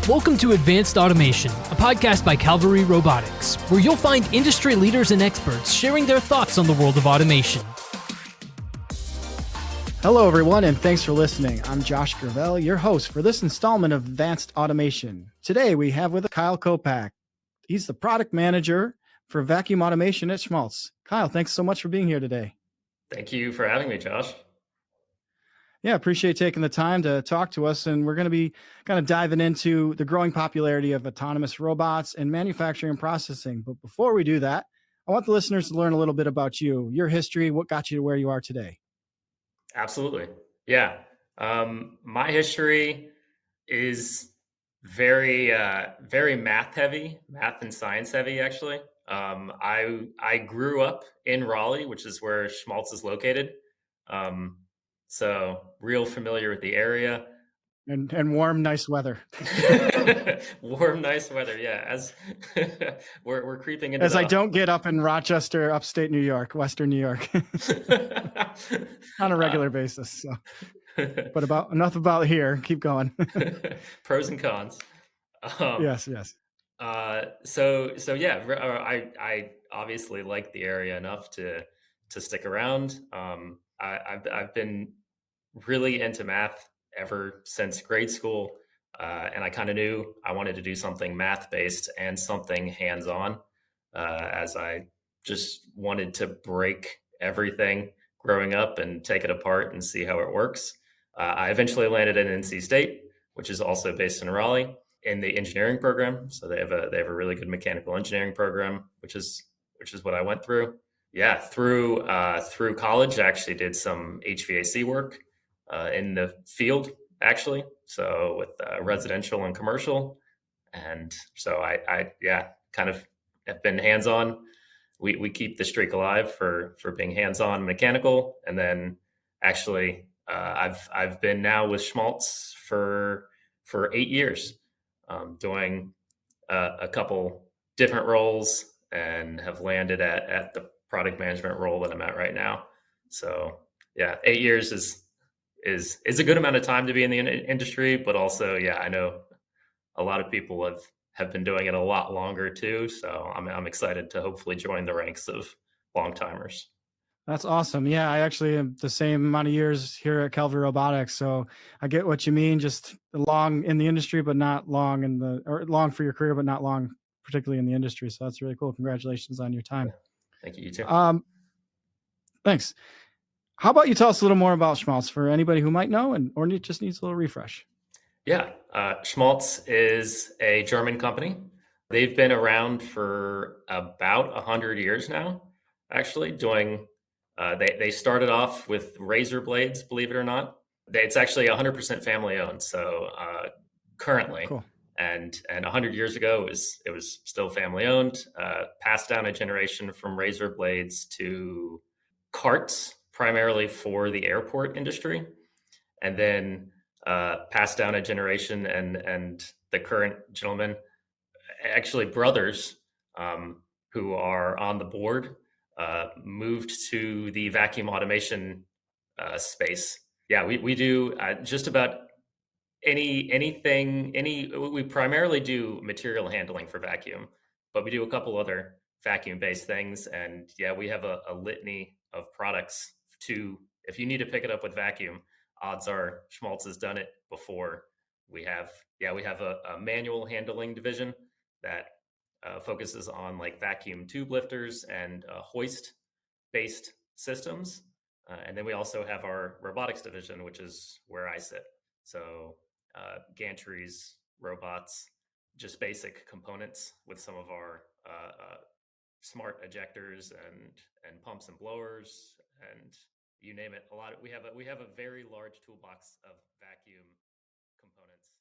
Welcome to Advanced Automation, a podcast by Calvary Robotics, where you'll find industry leaders and experts sharing their thoughts on the world of automation. Hello, everyone, and thanks for listening. I'm Josh Gravel, your host for this installment of Advanced Automation. Today, we have with us Kyle Kopac. He's the product manager for vacuum automation at Schmaltz. Kyle, thanks so much for being here today. Thank you for having me, Josh. Yeah, appreciate taking the time to talk to us. And we're going to be kind of diving into the growing popularity of autonomous robots and manufacturing and processing. But before we do that, I want the listeners to learn a little bit about you, your history, what got you to where you are today. Absolutely. Yeah. My history is very math and science heavy, actually. I grew up in Raleigh, which is where Schmaltz is located. So real familiar with the area. And warm, nice weather. Warm, nice weather. Yeah. As we're creeping into I don't get up in Rochester, upstate New York, Western New York on a regular basis. So. But enough about here. Keep going. Pros and cons. Yes. So yeah, I obviously like the area enough to stick around. I've been really into math ever since grade school, and I kind of knew I wanted to do something math based and something hands on, as I just wanted to break everything growing up and take it apart and see how it works. I eventually landed in NC State, which is also based in Raleigh, in the engineering program. So they have a really good mechanical engineering program, which is what I went through. Yeah, through college, I actually did some HVAC work in the field, actually. So with residential and commercial, and so I kind of have been hands on. We keep the streak alive for being hands on mechanical, and then actually I've been now with Schmaltz for 8 years, doing a couple different roles, and have landed at the product management role that I'm at right now. So yeah, 8 years is a good amount of time to be in the industry, but also, yeah, I know a lot of people have been doing it a lot longer too. So I'm excited to hopefully join the ranks of long timers. That's awesome. Yeah, I actually am the same amount of years here at Calvary Robotics. So I get what you mean, just long in the industry, but not long or long for your career, but not long, particularly in the industry. So that's really cool. Congratulations on your time. Thank you. You too. Thanks. How about you tell us a little more about Schmaltz for anybody who might know or just needs a little refresh? Yeah. Schmaltz is a German company. They've been around for about 100 years now, actually, doing they started off with razor blades, believe it or not. It's actually 100% family owned. So currently, cool. And 100 years ago, it was still family owned, passed down a generation from razor blades to carts, primarily for the airport industry, and then passed down a generation, and the current gentleman, actually brothers, who are on the board, moved to the vacuum automation space. Yeah, we do just about anything. We primarily do material handling for vacuum, but we do a couple other vacuum-based things. And yeah, we have a litany of products if you need to pick it up with vacuum, odds are Schmaltz has done it before. We have a manual handling division that focuses on like vacuum tube lifters and hoist based systems. And then we also have our robotics division, which is where I sit. So gantries, robots, just basic components with some of our smart ejectors and pumps and blowers, and you name it. We have a very large toolbox of vacuum components.